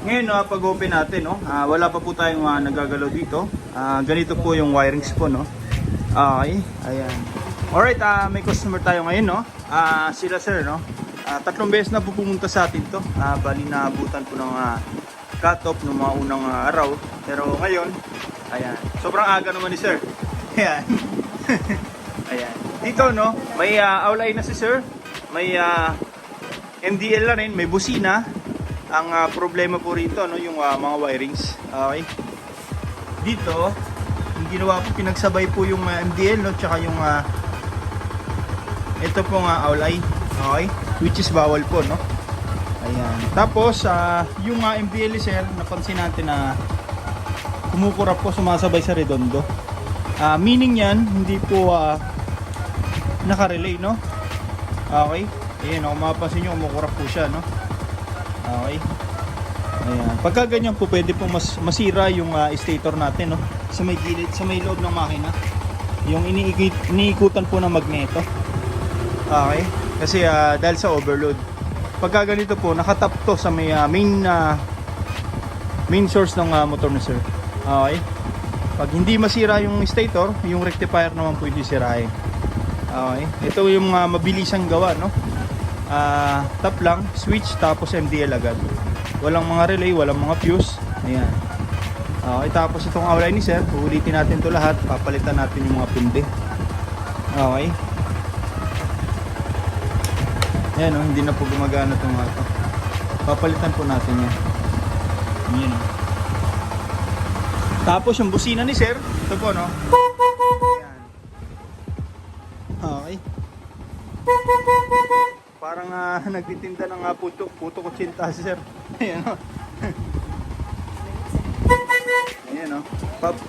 Ngayon, pag-open natin, no, wala pa po tayong nagagalaw dito. Ganito po yung wirings po, no. Okay, ayan. Alright, may customer tayo ngayon, no. Sila sir, no. Tatlong beses na po pumunta sa atin to. Bali na abutan po ng cut-off ng mga unang araw. Pero ngayon, ayan. Sobrang aga naman ni sir. Ayan. Ayan. Dito, no, may outline na si sir. May MDL na rin, may busina. Ang problema po rito, no, yung mga wirings. Okay. Dito, yung ginawa po, pinagsabay po yung MDL, no, tsaka yung ito pong outline. Okay. Which is bawal po, no. Ayan. Tapos, yung MDL, sir, napansin natin na kumukurap po, sumasabay sa redondo. Meaning yan, hindi po nakarelay, no. Okay. Ayan, kung mapapansin nyo, kumukurap po siya, no. Okay. Ayan. Pagka ganyan po, pwede po masira yung stator natin, no? Sa may gilid, sa may loob ng makina. Yung iniikutan po ng magneto. Okay. Kasi dahil sa overload. Pagka ganito po, nakatap to sa may main source ng motor ni sir. Okay. Pag hindi masira yung stator, yung rectifier naman po hindi sirahin. Okay. Ito yung mabilisang gawa, no? Tap lang, switch, tapos MDL agad. Walang mga relay, walang mga fuse. Ayan. Okay, tapos itong outline ni sir, uulitin natin to lahat, papalitan natin yung mga pindi. Okay. Ayan, hindi na po gumagana itong ito. Papalitan po natin yan. Ayan. Tapos yung busina ni sir, ito po, no? Ayan. Okay. Parang nagtitinda ng puto kutsinta si sir. Ayan, o. Ayan, o.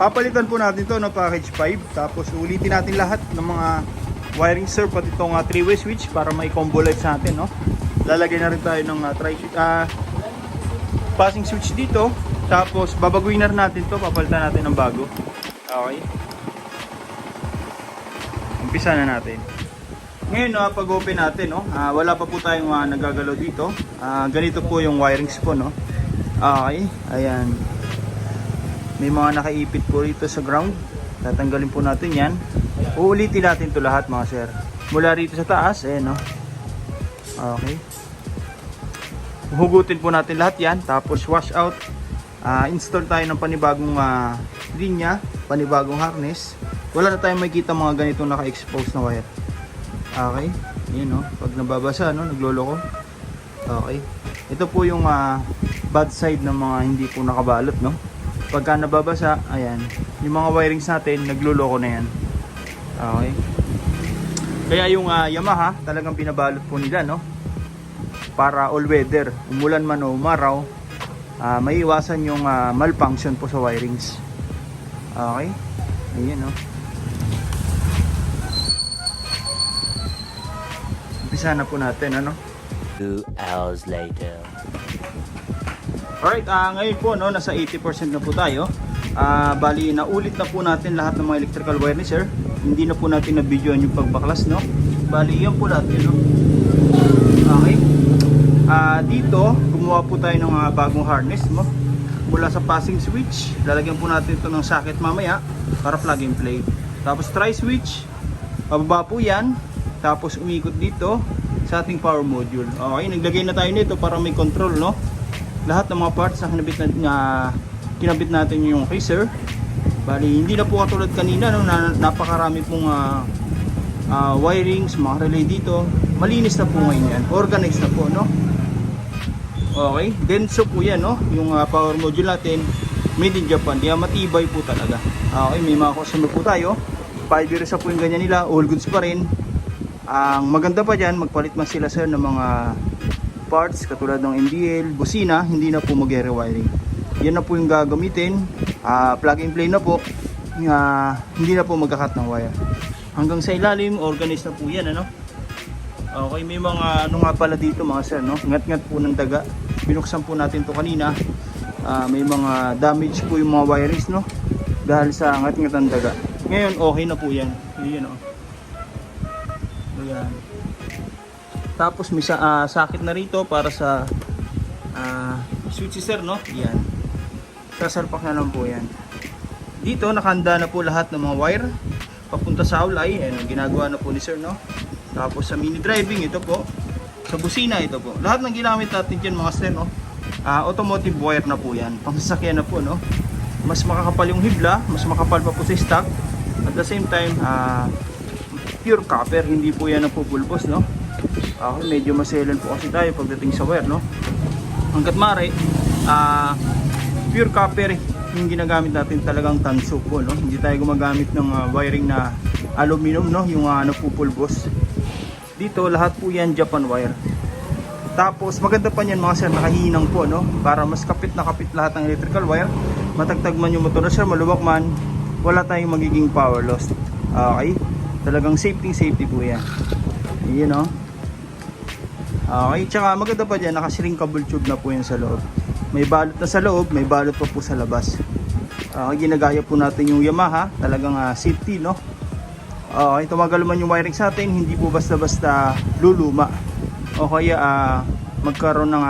Papalitan po natin to, no, package 5. Tapos ulitin natin lahat ng mga wiring, sir, pati itong 3-way switch para may combo lights natin, no. Lalagay na rin tayo ng passing switch dito. Tapos babaguhin na rin natin to, papalitan natin ng bago. Okay. Umpisa na natin. Ngayon, pag-open natin, no, wala pa po tayong nagagalaw dito. Ganito po yung wirings po, no. Okay, ayan. May mga nakaipit po rito sa ground. Tatanggalin po natin yan. Uulitin natin to lahat, mga sir. Mula rito sa taas, ayan, no. Okay. Hugutin po natin lahat yan. Tapos wash out. Install tayo ng panibagong linya, panibagong harness. Wala na tayong makikita mga ganitong naka-expose na wire. Okay, yun, no, pag nababasa, no, nagloloko. Okay, ito po yung bad side ng mga hindi po nakabalot, no. Pagka nababasa, ayan, yung mga wirings natin, nagloloko na yan. Okay, kaya yung Yamaha, talagang binabalot po nila, no, para all weather, umulan man o umaraw, may iwasan yung malfunction po sa wirings. Okay, ayan, no. Umpisa na po natin, ano? 2 hours later. Alright, ngayon po, no, nasa 80% na po tayo. Bali, naulit na po natin lahat ng mga electrical wire ni sir. Hindi na po natin na-videoan yung pagbaklas, no? Bali, yan po natin, no? Okay. Dito, gumawa po tayo ng bagong harness, no? Mula sa passing switch, lalagyan po natin ito ng socket mamaya para plug and play. Tapos tri-switch, pababa po yan. Tapos umikot dito sa ating power module. Okay, naglagay na tayo nito para may control, no? Lahat ng mga parts na kinabit natin yung riser. Bali, hindi na po katulad kanina, no, na napakarami pong wirings, mga relay dito. Malinis na po ngayon yan. Organized na po, no? Okay, denso po yan, no? Yung power module natin, made in Japan. Kaya matibay po talaga. Okay, may mga customer po tayo. 5 years na po yung ganyan nila. All goods pa rin. Ang maganda pa dyan, magpalit man sila sir ng mga parts katulad ng MDL, busina, hindi na po mag-rewiring. Yan na po yung gagamitin. Plug and play na po. Hindi na po magkakat ng wire. Hanggang sa ilalim, organized na po yan, ano? Okay, may mga ano nga pala dito, mga sir, no? Ngat-ngat po ng daga. Binuksan po natin to kanina. May mga damage po yung mga wirings, no? Dahil sa ngat-ngat ng daga. Ngayon, okay na po yan. Yan, oh. Ayan. Tapos may sakit na rito para sa switch sir, no? Yan. Sasalpak na lang po yan. Dito, nakahanda na po lahat ng mga wire papunta sa outlet. Ayan, ginagawa na po ni sir, no? Tapos sa mini driving, ito po. Sa busina, ito po. Lahat ng ginamit natin dyan mga sir, no? Automotive wire na po yan. Pangsasakyan na po, no? Mas makakapal yung hibla, mas makapal pa po sa stock. At the same time, pure copper, hindi po yan ang pupulbos, no? Medyo maselan po kasi tayo pagdating sa wire, no? Hanggat mare, pure copper yung ginagamit natin, talagang tanso po, no? Hindi tayo gumagamit ng wiring na aluminum, no? Yung napupulbos. Dito lahat po yan Japan wire. Tapos maganda pa niyan mga sir, nakahinang po, no? Para mas kapit na kapit lahat ng electrical wire. Matagtag man yung motor na sir, maluwag man, wala tayong magiging power loss. Okay? Talagang safety po yan. Yun, no? Okay, tsaka maganda pa dyan, nakashrinkable tube na po yan sa loob. May balot na sa loob, may balot pa po sa labas. Ginagaya po natin yung Yamaha, talagang safety, no? Okay, tumagal man yung wiring sa atin, hindi po basta-basta luluma. O kaya magkaroon ng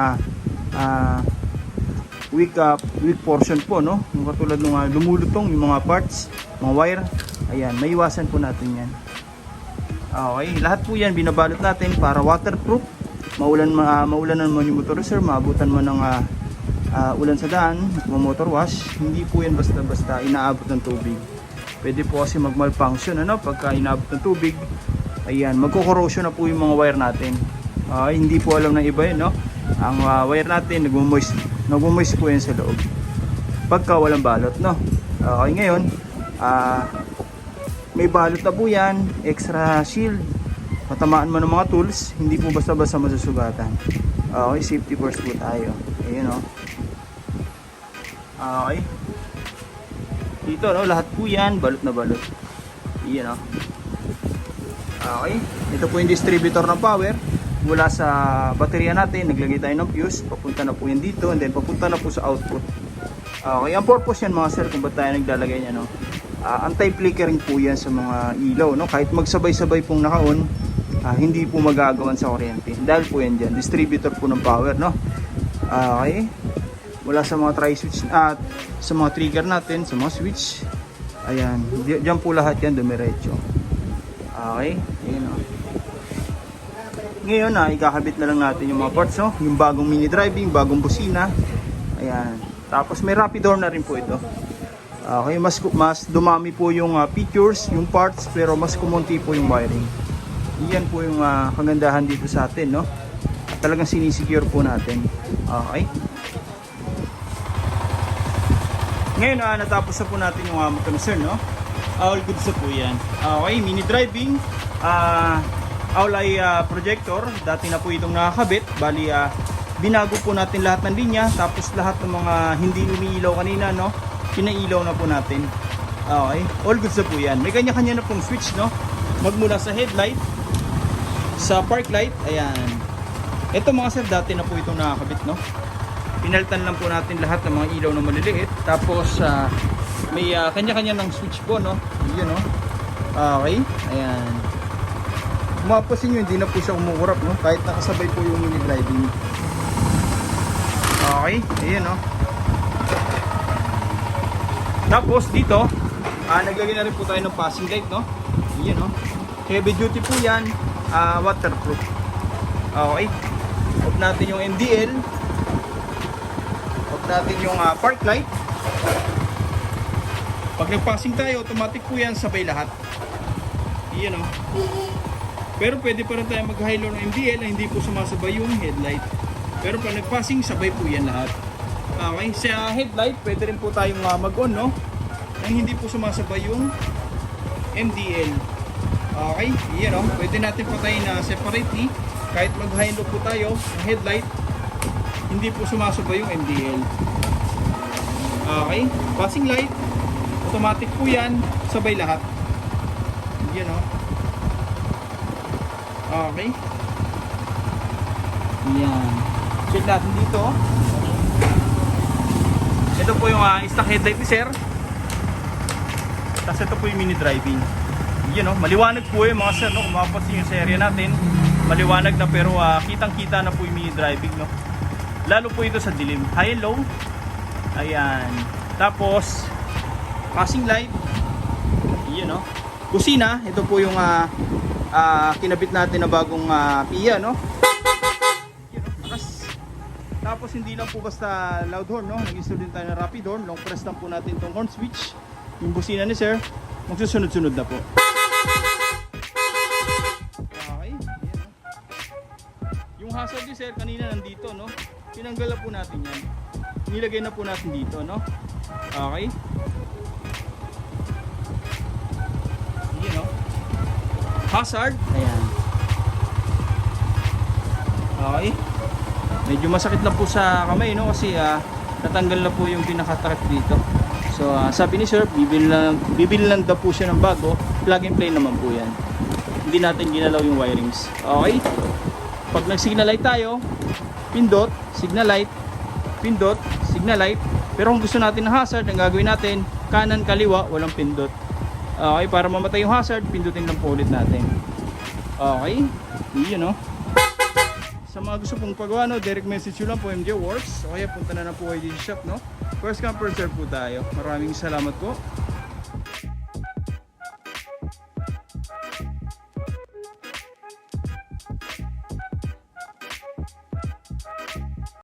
weak portion po, no? Yung katulad ng lumulutong yung mga parts, mga wire. Ayan, maiwasan po natin yan. Okay, lahat po yan binabalot natin para waterproof. Maulanan mo yung motor sir, maabutan mo ng ulan sa daan, motor wash, hindi po yan basta-basta inaabot ng tubig. Pwede po kasi mag-malfunction, ano, pagka inaabot ng tubig. Ayan, magko-corrosion na po yung mga wire natin. Hindi po alam ng iba yun, no? Ang wire natin, nagmo-moist po yan sa loob pagka walang balot, no? Okay, ngayon, may balot na po yan, extra shield. Matamaan mo ng mga tools, hindi po basta-basta masusugatan. Okay, safety first po tayo. Ayun, no? Okay. Dito, no, lahat po yan, balot na balot. Iyan, no? Okay, ito po yung distributor ng power. Mula sa baterya natin, naglagay tayo ng fuse, papunta na po yan dito, and then papunta na po sa output. Okay, ang purpose yan mga sir, kung ba't tayo naglalagay niya, no? Anti-flickering po yan sa mga ilaw, no? Kahit magsabay-sabay pong naka-on, hindi po magagawan sa kuryente. Dahil po yan dyan, distributor po ng power, no? Okay, mula sa mga tri-switch at sa mga trigger natin, sa mga switch, ayan, dyan po lahat yan dumiretso. Okay, ayan, no? Ngayon ikakabit na lang natin yung mga parts, no? Yung bagong mini driving, bagong busina. Ayan. Tapos may rapid door na rin po ito. Okay, mas dumami po yung features, yung parts, pero mas kumunti po yung wiring. Iyan po yung kagandahan dito sa atin, no? At talagang sinisecure po natin. Okay. Ngayon natapos na po natin yung motor, no? All good sa po yan. Okay, mini driving, Aulay projector, dati na po itong nakakabit. Bali binago po natin lahat ng linya, tapos lahat ng mga hindi umiilaw kanina, no, pinailaw na po natin. Okay, all good sa po yan. May kanya-kanya na pong switch, no, magmula sa headlight, sa park light. Ayan, ito mga sir, dati na po itong nakakabit, no. Pinalitan lang po natin lahat ng mga ilaw na maliliit. Tapos may kanya-kanya ng switch po, no. Yun, no. Okay, ayan. Mapapansin nyo, hindi na po siya umukurap, no? Kahit nakasabay po yung mini driving. Okay, ayan, no? Tapos dito, naglagay na rin po tayo ng passing light, no? Ayan, no? Heavy duty po yan, waterproof. Okay, off natin yung MDL, off natin yung park light. Pag nag-passing tayo, automatic po yan, sabay lahat. Ayan, no? Pero pwede pa rin tayo mag-high low ng MDL na hindi po sumasabay yung headlight. Pero pag nag-passing, sabay po yan lahat. Okay, sa headlight, pwede rin po tayong mag-on, no? Nang hindi po sumasabay yung MDL. Okay, yan, no? Pwede natin patayin na separately. Kahit mag-high low po tayo ng headlight, hindi po sumasabay yung MDL. Okay, passing light, automatic po yan, sabay lahat. Yan, no? Okay. Yan. Check natin dito. Ito po yung stock headlight ni sir. Tapos ito po yung mini driving. Yan, no? Maliwanag po yung mga sir, no? Kung mapapansin yung sa area natin, maliwanag na, pero kitang kita na po yung mini driving, no? Lalo po ito sa dilim. High and low. Ayan. Tapos, passing light. Yun, no? Kusina. Ito po yung kinabit natin na bagong Kia, no? Yun, no? Takas. Tapos, hindi lang po basta loud horn, no? Nag-install din tayo ng rapid horn. Long press lang po natin itong horn switch. Yung busina ni sir, magsusunod-sunod na po. Okay. Ayan, no? Yung hazard ni sir, kanina nandito, no? Tinanggal na po natin yan. Nilagay na po natin dito, no? Okay. Yun, no? Hazard. Ayan. Okay. Medyo masakit lang po sa kamay, no? Kasi natanggal na po yung pinaka-track dito. So, sabi ni sir, bibili lang daw po siya ng bago. Plug and play naman po yan. Hindi natin ginalaw yung wirings. Okay. Pag nag-signal light tayo, pindot, signal light, pindot, signal light. Pero kung gusto natin ng hazard, ang gagawin natin, kanan, kaliwa, walang pindot. Okay, para mamatay yung hazard, pindutin lang po ulit natin. Okay, yun, no? Sa mga gusto pong pagawa, no, direct message nyo lang po MJ Works. O kaya punta na po kayo dito shop, no? First come, first serve po tayo. Maraming salamat po.